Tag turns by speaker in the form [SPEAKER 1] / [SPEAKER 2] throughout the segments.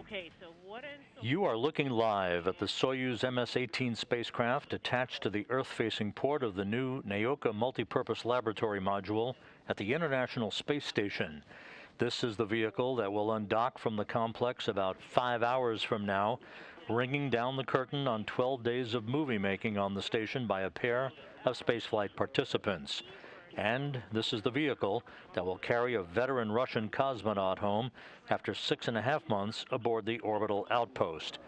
[SPEAKER 1] Okay, so what is...
[SPEAKER 2] You are looking live at the Soyuz MS-18 spacecraft attached to the Earth-facing port of the new Nauka Multipurpose Laboratory Module at the International Space Station. This is the vehicle that will undock from the complex about 5 hours from now, ringing down the curtain on 12 days of movie making on the station by a pair of spaceflight participants. And this is the vehicle that will carry a veteran Russian cosmonaut home after 6.5 months aboard the orbital outpost.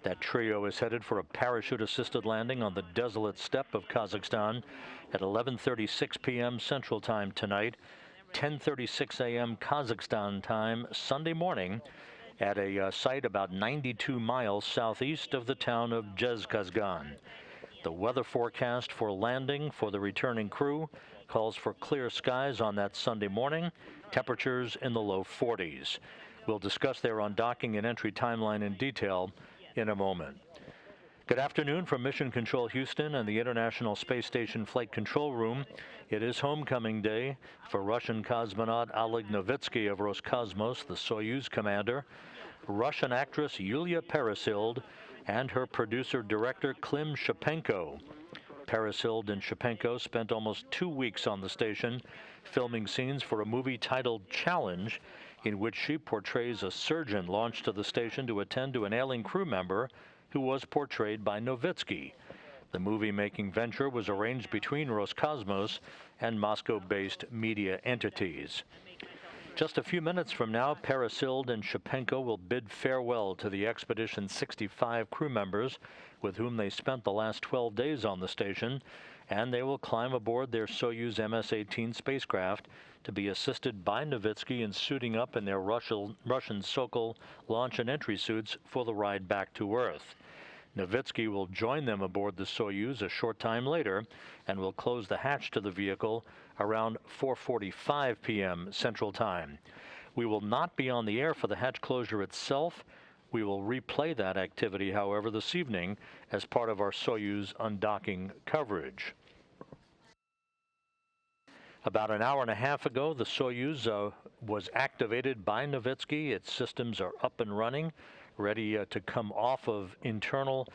[SPEAKER 2] That trio is headed for a parachute-assisted landing on the desolate steppe of Kazakhstan at 11:36 p.m. Central Time tonight, 10:36 a.m. Kazakhstan time Sunday morning at a site about 92 miles southeast of the town of Zhezkazgan. The weather forecast for landing for the returning crew calls for clear skies on that Sunday morning, temperatures in the low 40s. We'll discuss their undocking and entry timeline in detail in a moment. Good afternoon from Mission Control Houston and the International Space Station Flight Control Room. It is homecoming day for Russian cosmonaut Oleg Novitskiy of Roscosmos, the Soyuz commander, Russian actress Yulia Peresild, and her producer-director Klim Shipenko. Peresild and Shipenko spent almost 2 weeks on the station filming scenes for a movie titled Challenge, in which she portrays a surgeon launched to the station to attend to an ailing crew member who was portrayed by Novitskiy. The movie-making venture was arranged between Roscosmos and Moscow-based media entities. Just a few minutes from now, Peresild and Shipenko will bid farewell to the Expedition 65 crew members with whom they spent the last 12 days on the station, and they will climb aboard their Soyuz MS-18 spacecraft to be assisted by Novitskiy in suiting up in their Russian Sokol launch and entry suits for the ride back to Earth. Novitskiy will join them aboard the Soyuz a short time later and will close the hatch to the vehicle around 4:45 p.m. Central Time. We will not be on the air for the hatch closure itself. We will replay that activity, however, this evening as part of our Soyuz undocking coverage. About an hour and a half ago, the Soyuz was activated by Novitskiy. Its systems are up and running, ready to come off of internal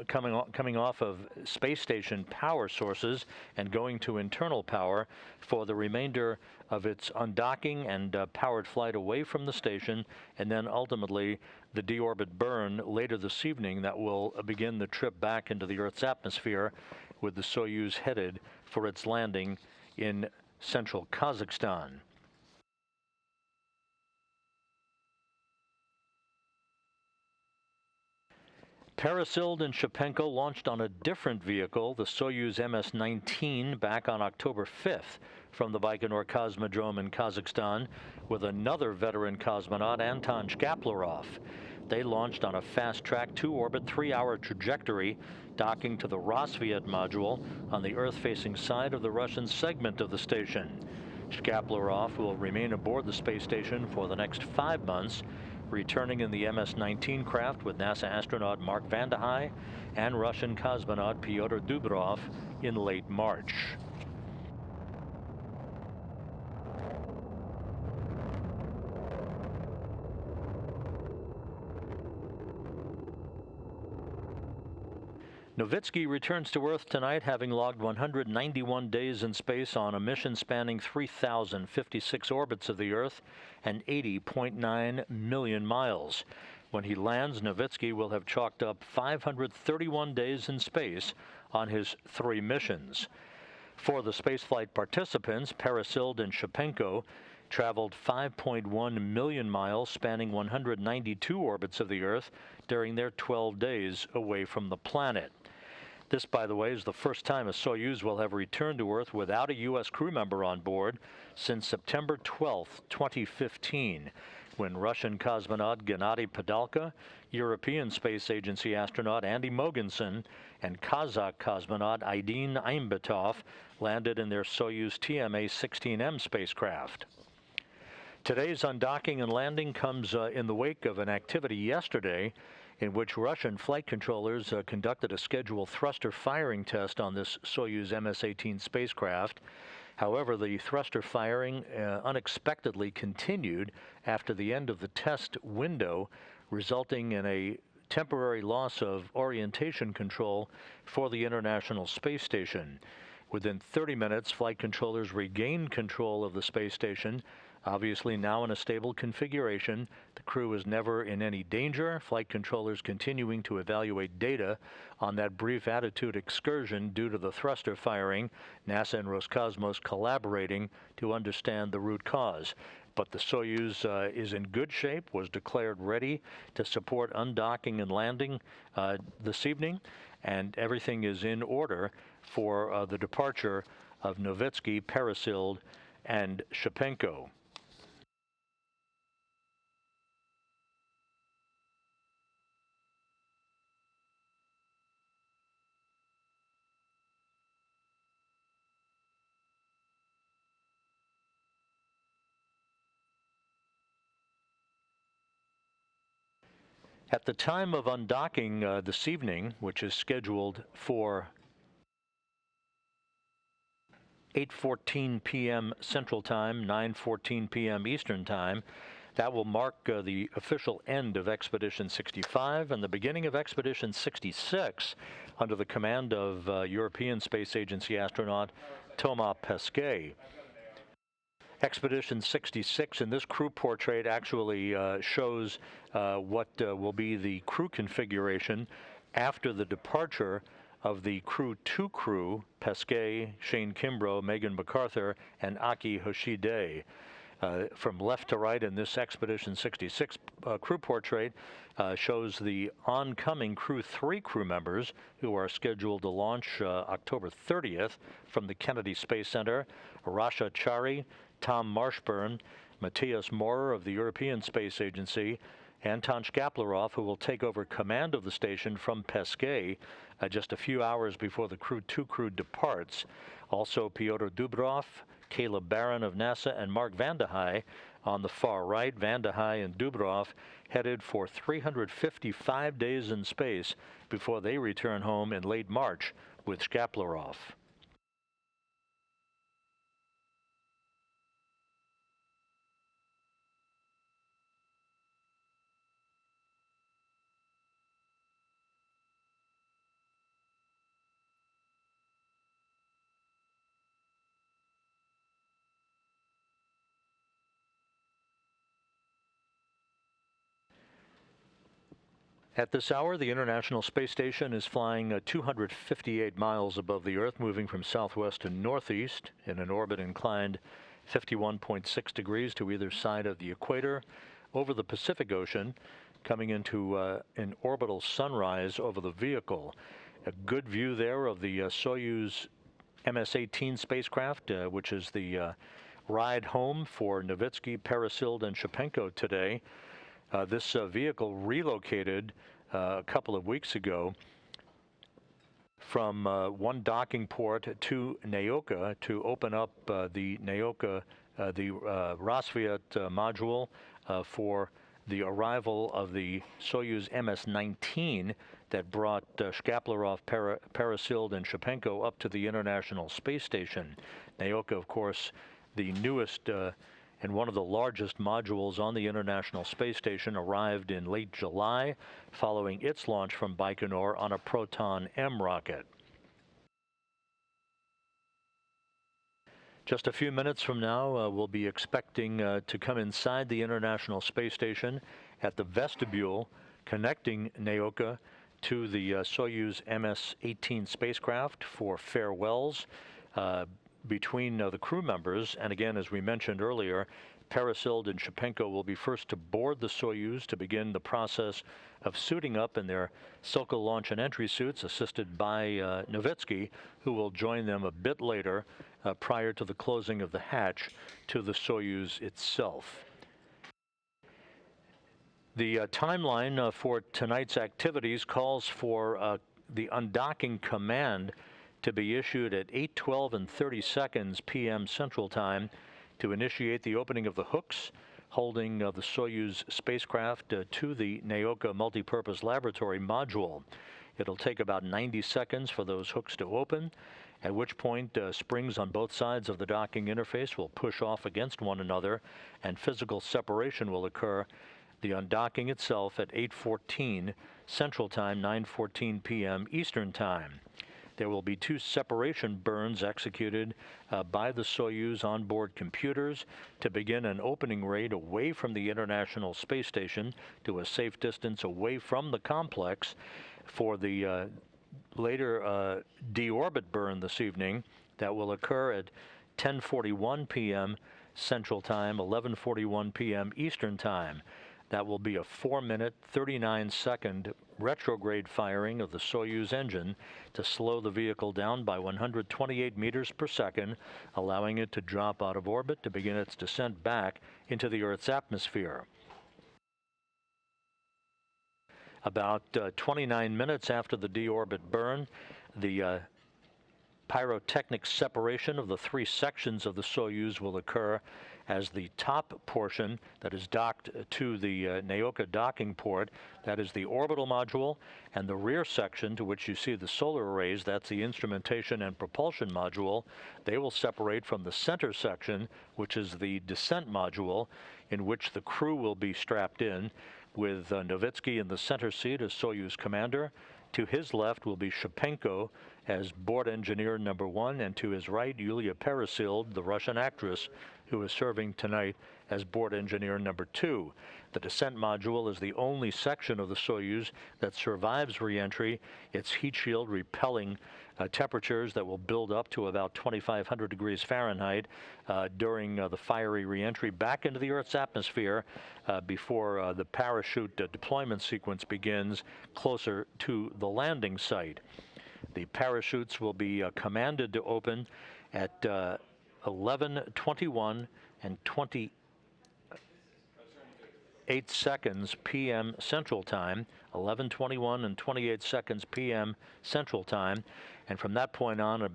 [SPEAKER 2] coming off of space station power sources and going to internal power for the remainder of its undocking and powered flight away from the station, and then ultimately the deorbit burn later this evening that will begin the trip back into the Earth's atmosphere, with the Soyuz headed for its landing in central Kazakhstan. Peresild and Shipenko launched on a different vehicle, the Soyuz MS-19, back on October 5th from the Baikonur Cosmodrome in Kazakhstan with another veteran cosmonaut, Anton Shkaplerov. They launched on a fast-track 2-orbit 3-hour trajectory, docking to the Rosviet module on the Earth-facing side of the Russian segment of the station. Shkaplerov will remain aboard the space station for the next 5 months, returning in the MS-19 craft with NASA astronaut Mark Vande Hei and Russian cosmonaut Pyotr Dubrov in late March. Novitskiy returns to Earth tonight, having logged 191 days in space on a mission spanning 3,056 orbits of the Earth and 80.9 million miles. When he lands, Novitskiy will have chalked up 531 days in space on his 3 missions. For the spaceflight participants, Peresild and Shipenko traveled 5.1 million miles, spanning 192 orbits of the Earth during their 12 days away from the planet. This, by the way, is the first time a Soyuz will have returned to Earth without a U.S. crew member on board since September 12, 2015, when Russian cosmonaut Gennady Padalka, European Space Agency astronaut Andy Mogensen, and Kazakh cosmonaut Aydin Aimbetov landed in their Soyuz TMA-16M spacecraft. Today's undocking and landing comes in the wake of an activity yesterday in which Russian flight controllers conducted a scheduled thruster firing test on this Soyuz MS-18 spacecraft. However, the thruster firing unexpectedly continued after the end of the test window, resulting in a temporary loss of orientation control for the International Space Station. Within 30 minutes, flight controllers regained control of the space station, obviously now in a stable configuration. The crew was never in any danger. Flight controllers continuing to evaluate data on that brief attitude excursion due to the thruster firing. NASA and Roscosmos collaborating to understand the root cause. But the Soyuz is in good shape, was declared ready to support undocking and landing this evening, and everything is in order for the departure of Novitskiy, Peresild, and Shipenko. At the time of undocking this evening, which is scheduled for 8:14 p.m. Central Time, 9:14 p.m. Eastern Time, that will mark the official end of Expedition 65 and the beginning of Expedition 66 under the command of European Space Agency astronaut Thomas Pesquet. Expedition 66 in this crew portrait actually shows what will be the crew configuration after the departure of the Crew 2 crew, Pesquet, Shane Kimbrough, Megan MacArthur, and Aki Hoshide. From left to right in this Expedition 66 crew portrait shows the oncoming Crew 3 crew members who are scheduled to launch October 30th from the Kennedy Space Center. Rasha Chari, Tom Marshburn, Matthias Maurer of the European Space Agency, Anton Shkaplerov, who will take over command of the station from Pesquet just a few hours before the Crew 2 crew departs. Also Pyotr Dubrov, Caleb Barron of NASA, and Mark Vande Hei on the far right. Vande Hei and Dubrov headed for 355 days in space before they return home in late March with Shkaplerov. At this hour, the International Space Station is flying 258 miles above the Earth, moving from southwest to northeast in an orbit inclined 51.6 degrees to either side of the equator over the Pacific Ocean, coming into an orbital sunrise over the vehicle. A good view there of the Soyuz MS-18 spacecraft, which is the ride home for Novitskiy, Peresild, and Shipenko today. This vehicle relocated a couple of weeks ago from one docking port to Nauka to open up the Nauka, the Rassvet module for the arrival of the Soyuz MS-19 that brought Shkaplerov, Peresild, and Shipenko up to the International Space Station. Nauka, of course, the newest and one of the largest modules on the International Space Station, arrived in late July following its launch from Baikonur on a Proton M rocket. Just a few minutes from now, we'll be expecting to come inside the International Space Station at the vestibule connecting Nauka to the Soyuz MS-18 spacecraft for farewells between the crew members. And again, as we mentioned earlier, Peresild and Shipenko will be first to board the Soyuz to begin the process of suiting up in their Silka launch and entry suits, assisted by Novitskiy, who will join them a bit later prior to the closing of the hatch to the Soyuz itself. The timeline for tonight's activities calls for the undocking command to be issued at 8:12 and 30 seconds p.m. Central Time to initiate the opening of the hooks holding the Soyuz spacecraft to the Nauka Multipurpose Laboratory module. It'll take about 90 seconds for those hooks to open, at which point springs on both sides of the docking interface will push off against one another and physical separation will occur. The undocking itself at 8:14 Central Time, 9:14 p.m. Eastern Time. There will be 2 separation burns executed by the Soyuz onboard computers to begin an opening rate away from the International Space Station to a safe distance away from the complex for the later deorbit burn this evening that will occur at 10:41 p.m. Central Time, 11:41 p.m. Eastern Time. That will be a 4-minute, 39-second retrograde firing of the Soyuz engine to slow the vehicle down by 128 meters per second, allowing it to drop out of orbit to begin its descent back into the Earth's atmosphere. About 29 minutes after the deorbit burn, the pyrotechnic separation of the 3 sections of the Soyuz will occur as the top portion that is docked to the Nauka docking port, that is the orbital module, and the rear section to which you see the solar arrays, that's the instrumentation and propulsion module. They will separate from the center section, which is the descent module, in which the crew will be strapped in, with Novitskiy in the center seat as Soyuz commander. To his left will be Shipenko as board engineer number 1, and to his right, Yulia Peresild, the Russian actress, who is serving tonight as board engineer number 2. The descent module is the only section of the Soyuz that survives re-entry, its heat shield repelling temperatures that will build up to about 2,500 degrees Fahrenheit during the fiery re-entry back into the Earth's atmosphere before the parachute deployment sequence begins closer to the landing site. The parachutes will be commanded to open at 11:21 and 28 seconds p.m. Central Time, 11:21 and 28 seconds p.m. Central Time, and from that point on,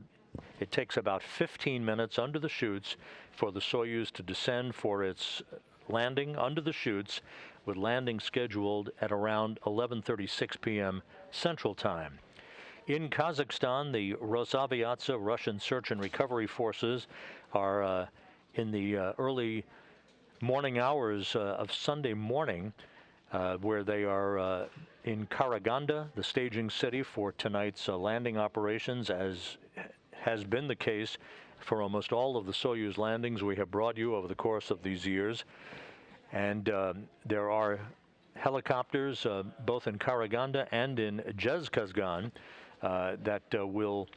[SPEAKER 2] it takes about 15 minutes under the chutes for the Soyuz to descend for its landing under the chutes, with landing scheduled at around 11:36 p.m. Central Time. In Kazakhstan, the Rosaviatsa Russian Search and Recovery Forces are in the early morning hours of Sunday morning, where they are in Karaganda, the staging city for tonight's landing operations, as has been the case for almost all of the Soyuz landings we have brought you over the course of these years. And there are helicopters both in Karaganda and in Zhezkazgan that will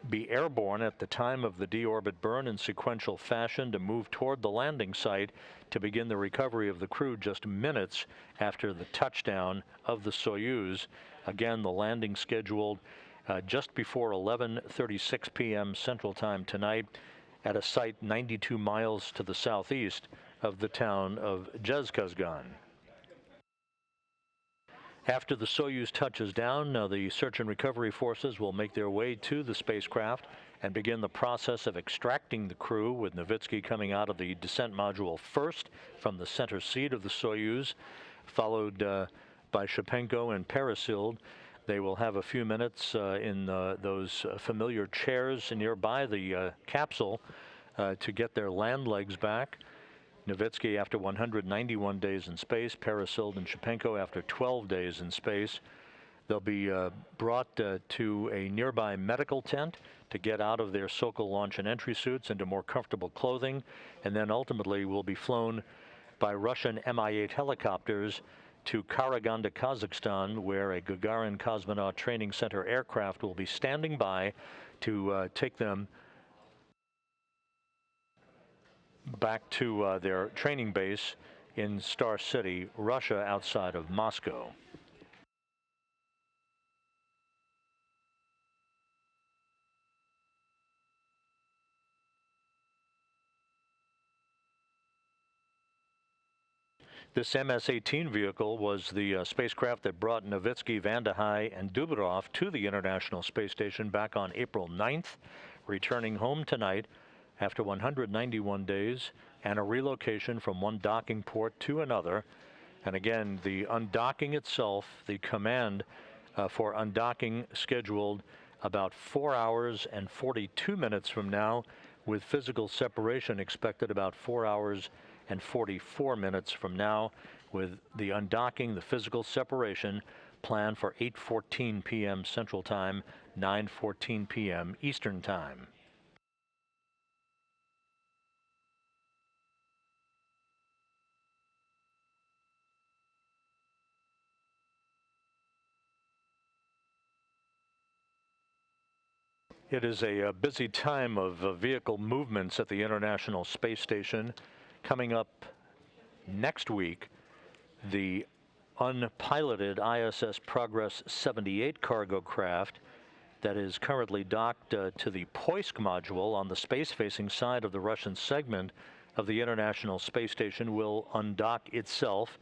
[SPEAKER 2] be airborne at the time of the deorbit burn in sequential fashion to move toward the landing site to begin the recovery of the crew just minutes after the touchdown of the Soyuz. Again, the landing scheduled just before 11:36 p.m. Central Time tonight at a site 92 miles to the southeast of the town of Zhezkazgan. After the Soyuz touches down, the search and recovery forces will make their way to the spacecraft and begin the process of extracting the crew, with Novitskiy coming out of the descent module first from the center seat of the Soyuz, followed by Shipenko and Peresild. They will have a few minutes in those familiar chairs nearby the capsule to get their land legs back. Novitskiy after 191 days in space, Peresild and Shipenko after 12 days in space. They'll be brought to a nearby medical tent to get out of their Sokol launch and entry suits into more comfortable clothing, and then ultimately will be flown by Russian Mi-8 helicopters to Karaganda, Kazakhstan, where a Gagarin Cosmonaut Training Center aircraft will be standing by to take them back to their training base in Star City, Russia, outside of Moscow. This MS-18 vehicle was the spacecraft that brought Novitskiy, Vande Hei, and Dubrov to the International Space Station back on April 9th, returning home tonight after 191 days and a relocation from one docking port to another. And again, the undocking itself, the command for undocking scheduled about 4 hours and 42 minutes from now, with physical separation expected about 4 hours and 44 minutes from now, with the undocking, the physical separation, planned for 8:14 p.m. Central Time, 9:14 p.m. Eastern Time. It is a busy time of vehicle movements at the International Space Station. Coming up next week, the unpiloted ISS Progress 78 cargo craft that is currently docked to the Poisk module on the space-facing side of the Russian segment of the International Space Station will undock itself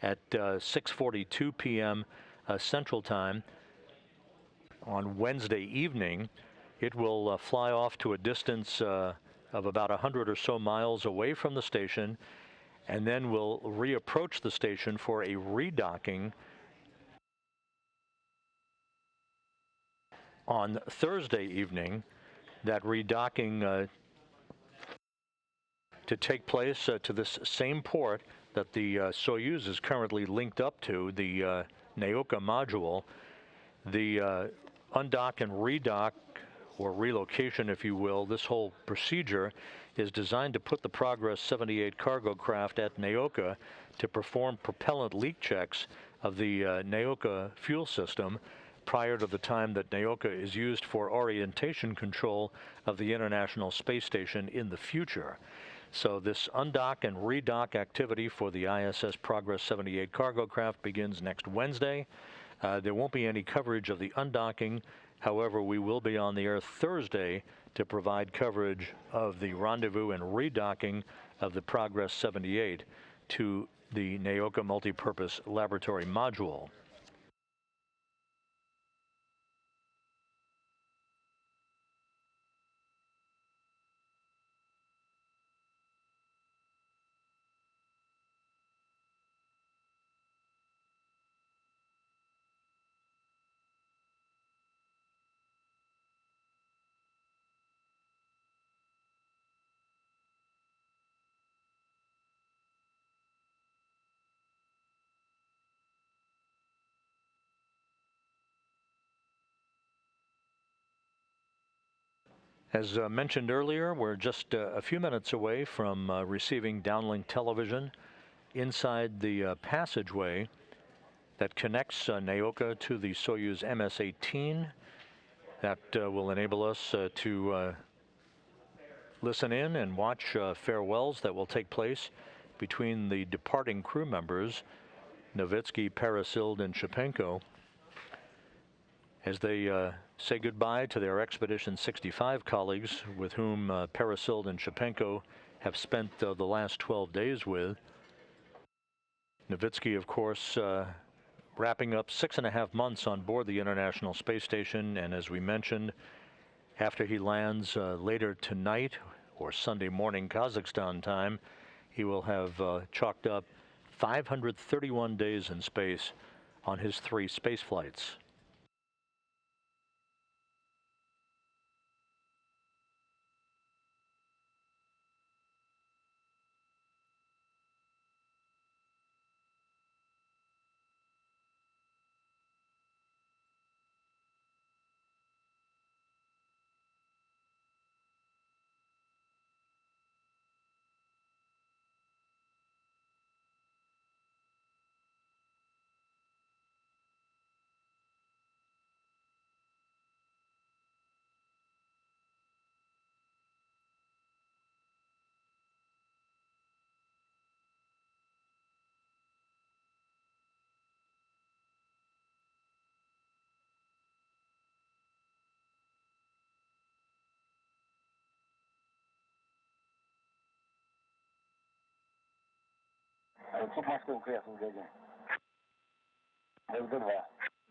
[SPEAKER 2] at 6:42 p.m. Central Time on Wednesday evening. It will fly off to a distance of about 100 or so miles away from the station, and then will reapproach the station for a redocking on Thursday evening. That redocking to take place to this same port that the Soyuz is currently linked up to, the Nauka module. The undock and redock, or relocation, if you will, this whole procedure is designed to put the Progress 78 cargo craft at Nauka to perform propellant leak checks of the Nauka fuel system prior to the time that Nauka is used for orientation control of the International Space Station in the future. So this undock and redock activity for the ISS Progress 78 cargo craft begins next Wednesday. There won't be any coverage of the undocking. However, we will be on the air Thursday to provide coverage of the rendezvous and redocking of the Progress 78 to the Nauka Multipurpose Laboratory Module. As mentioned earlier, we're just a few minutes away from receiving downlink television inside the passageway that connects Nauka to the Soyuz MS-18. That will enable us to listen in and watch farewells that will take place between the departing crew members, Novitskiy, Peresild, and Shipenko, as they say goodbye to their Expedition 65 colleagues with whom Peresild and Shipenko have spent the last 12 days with. Novitskiy, of course, wrapping up 6.5 months on board the International Space Station, and as we mentioned, after he lands later tonight or Sunday morning Kazakhstan time, he will have chalked up 531 days in space on his 3 space flights.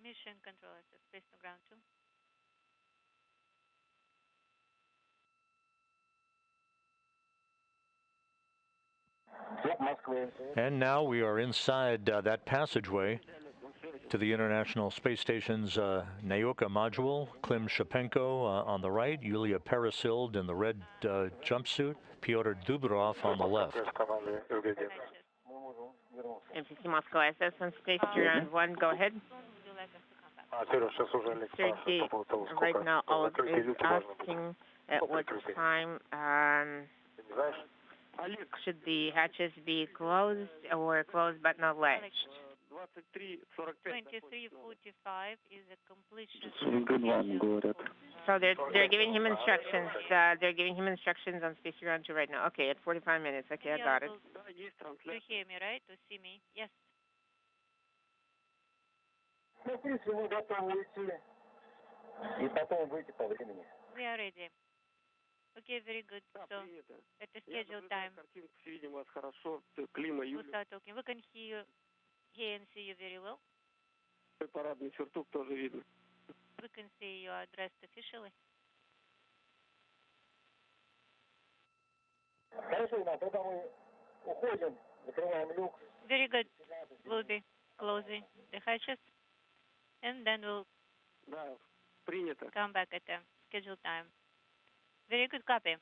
[SPEAKER 1] Mission control is space to ground 2.
[SPEAKER 2] And now we are inside that passageway to the International Space Station's Nauka module. Klim Shipenko on the right, Yulia Peresild in the red jumpsuit, Pyotr Dubrov on the left.
[SPEAKER 3] MCC Moscow ISS on space 3-1, go ahead. Right now, Oleg is asking at what time should the hatches be closed or closed but not latched?
[SPEAKER 1] 23:45 is a completion.
[SPEAKER 3] So they're giving him instructions. They're giving him instructions on space ground 2 right now. Okay, at 45 minutes. Okay, I got it.
[SPEAKER 1] To hear me, right? To see me? Yes. We are ready. Okay, very good. So, at the scheduled time, we'll start talking. We can hear and see you very well. We can see you are dressed officially. Very good. We'll be closing the hatches, and then we'll come back at the scheduled time. Very good, copy.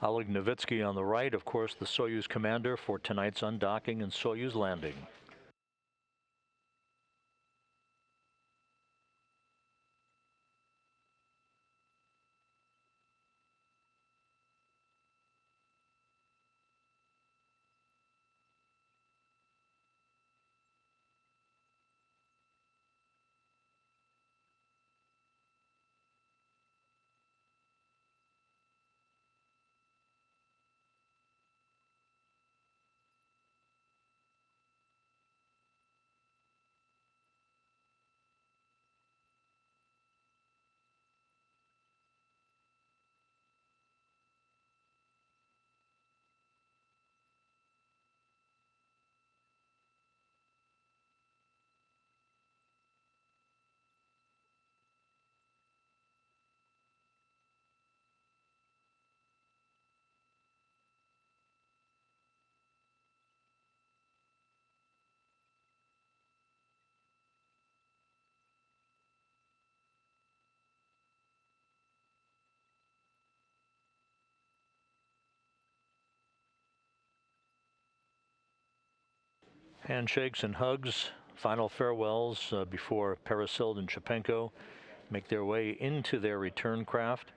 [SPEAKER 2] Oleg Novitskiy on the right, of course, the Soyuz commander for tonight's undocking and Soyuz landing. Handshakes and hugs, final farewells before Peresild and Shipenko make their way into their return craft.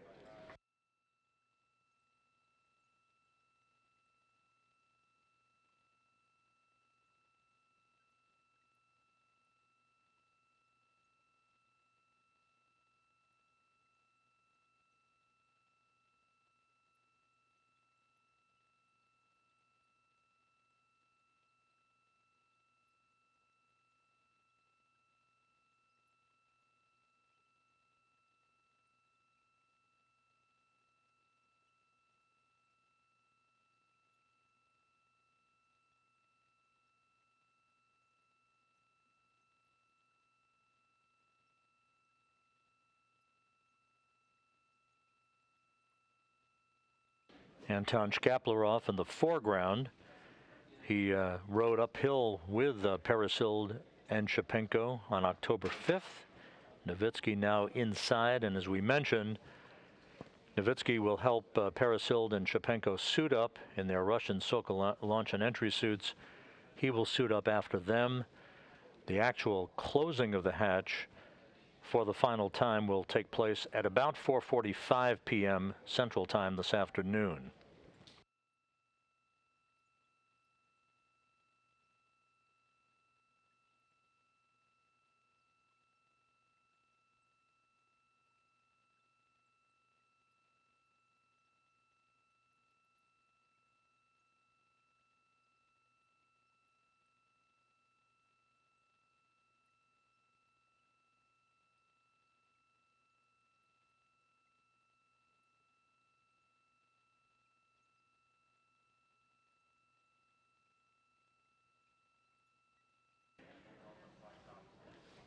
[SPEAKER 2] Anton Shkaplerov in the foreground. He rode uphill with Peresild and Shipenko on October 5th. Novitskiy now inside, and as we mentioned, Novitskiy will help Peresild and Shipenko suit up in their Russian Sokol launch and entry suits. He will suit up after them. The actual closing of the hatch for the final time will take place at about 4:45 p.m. Central Time this afternoon.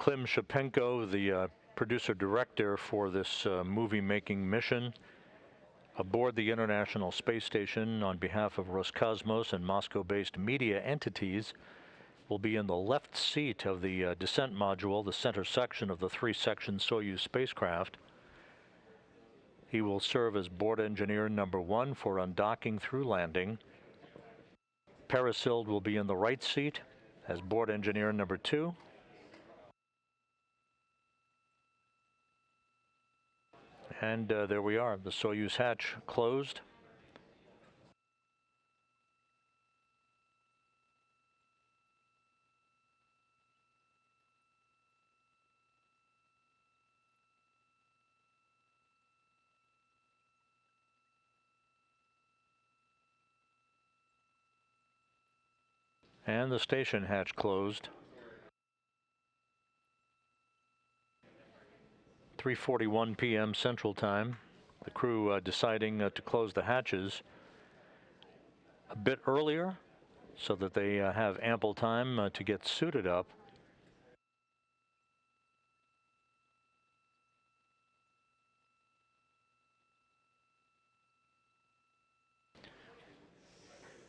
[SPEAKER 2] Klim Shipenko, the producer-director for this movie-making mission, aboard the International Space Station on behalf of Roscosmos and Moscow-based media entities, will be in the left seat of the descent module, the center section of the three-section Soyuz spacecraft. He will serve as board engineer number 1 for undocking through landing. Peresild will be in the right seat as board engineer number 2. And there we are, the Soyuz hatch closed. And the station hatch closed. 3:41 p.m. Central Time. The crew deciding to close the hatches a bit earlier so that they have ample time to get suited up.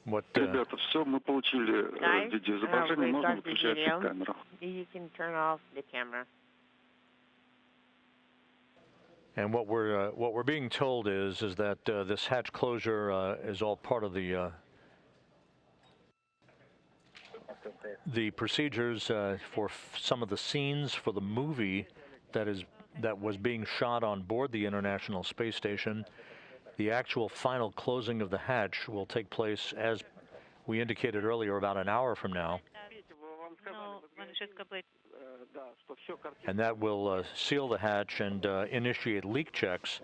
[SPEAKER 2] What,
[SPEAKER 4] Ребята, все, мы получили видеоизображение, можно выключать камеру.
[SPEAKER 3] You can turn off the camera.
[SPEAKER 2] And what we're being told is that this hatch closure is all part of the procedures for some of the scenes for the movie that was being shot on board the International Space Station. The actual final closing of the hatch will take place, as we indicated earlier, about an hour from now. And that will seal the hatch and initiate leak checks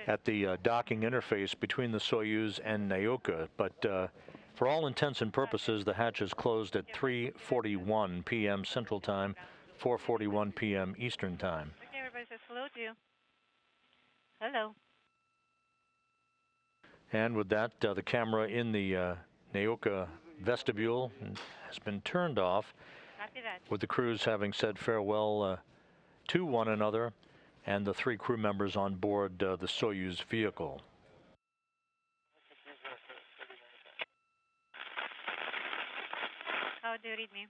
[SPEAKER 2] at the docking interface between the Soyuz and Nauka. But for all intents and purposes, the hatch is closed at 3:41 p.m. Central Time, 4:41 p.m. Eastern Time.
[SPEAKER 1] Okay, everybody says hello to you. Hello.
[SPEAKER 2] And with that, the camera in the Nauka vestibule has been turned off, with the crews having said farewell to one another and the 3 crew members on board the Soyuz vehicle.
[SPEAKER 1] How do you read me?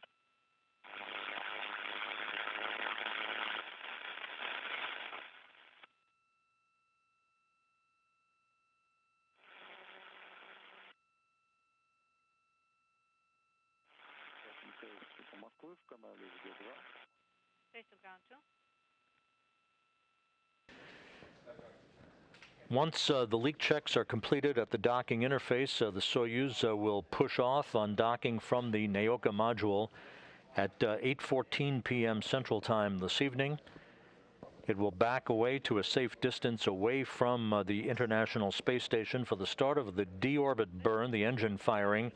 [SPEAKER 1] Face to ground 2.
[SPEAKER 2] Once the leak checks are completed at the docking interface, the Soyuz will push off on docking from the Nauka module at 8:14 p.m. Central Time this evening. It will back away to a safe distance away from the International Space Station for the start of the deorbit burn, the engine firing,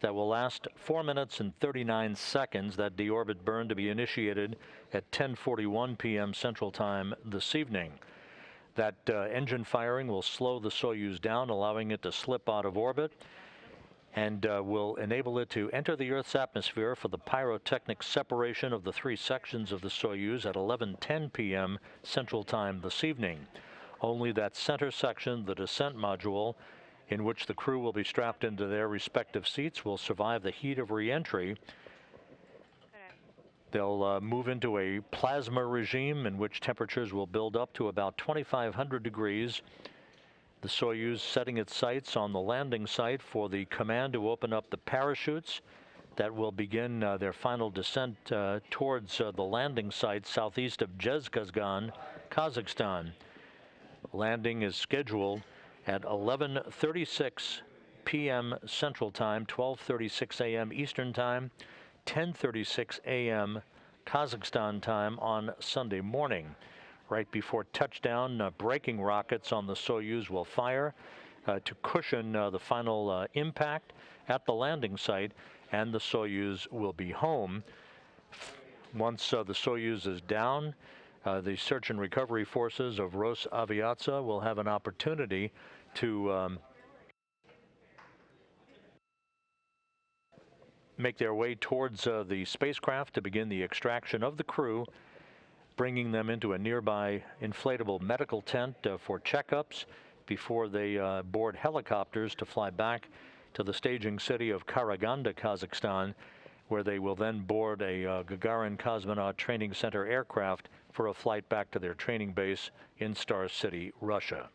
[SPEAKER 2] that will last 4 minutes and 39 seconds. That deorbit burn to be initiated at 10:41 p.m. Central Time this evening. That engine firing will slow the Soyuz down, allowing it to slip out of orbit, and will enable it to enter the Earth's atmosphere for the pyrotechnic separation of the 3 sections of the Soyuz at 11:10 p.m. Central Time this evening. Only that center section, the descent module, in which the crew will be strapped into their respective seats, will survive the heat of re-entry. They'll move into a plasma regime in which temperatures will build up to about 2,500 degrees. The Soyuz setting its sights on the landing site for the command to open up the parachutes that will begin their final descent towards the landing site southeast of Zhezkazgan, Kazakhstan. Landing is scheduled at 11:36 p.m. Central Time, 12:36 a.m. Eastern Time, 10:36 a.m. Kazakhstan time on Sunday morning. Right before touchdown, braking rockets on the Soyuz will fire to cushion the final impact at the landing site, and the Soyuz will be home. Once the Soyuz is down, the search and recovery forces of Rosaviatsia will have an opportunity to make their way towards the spacecraft to begin the extraction of the crew, bringing them into a nearby inflatable medical tent for checkups before they board helicopters to fly back to the staging city of Karaganda, Kazakhstan, where they will then board a Gagarin Cosmonaut Training Center aircraft for a flight back to their training base in Star City, Russia.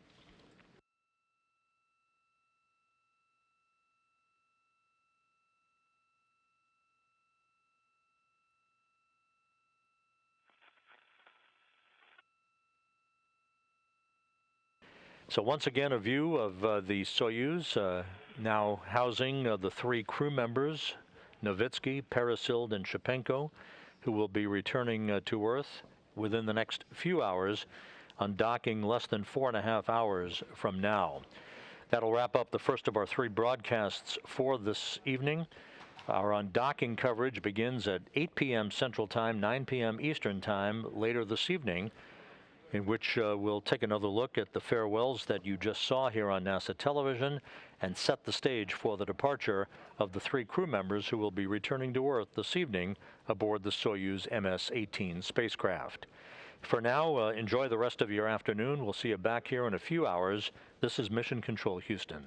[SPEAKER 2] So once again, a view of the Soyuz, now housing the 3 crew members, Novitskiy, Peresild, and Shipenko, who will be returning to Earth within the next few hours, undocking less than 4.5 hours from now. That'll wrap up the first of our 3 broadcasts for this evening. Our undocking coverage begins at 8 p.m. Central Time, 9 p.m. Eastern Time later this evening, in which we'll take another look at the farewells that you just saw here on NASA television and set the stage for the departure of the 3 crew members who will be returning to Earth this evening aboard the Soyuz MS-18 spacecraft. For now, enjoy the rest of your afternoon. We'll see you back here in a few hours. This is Mission Control Houston.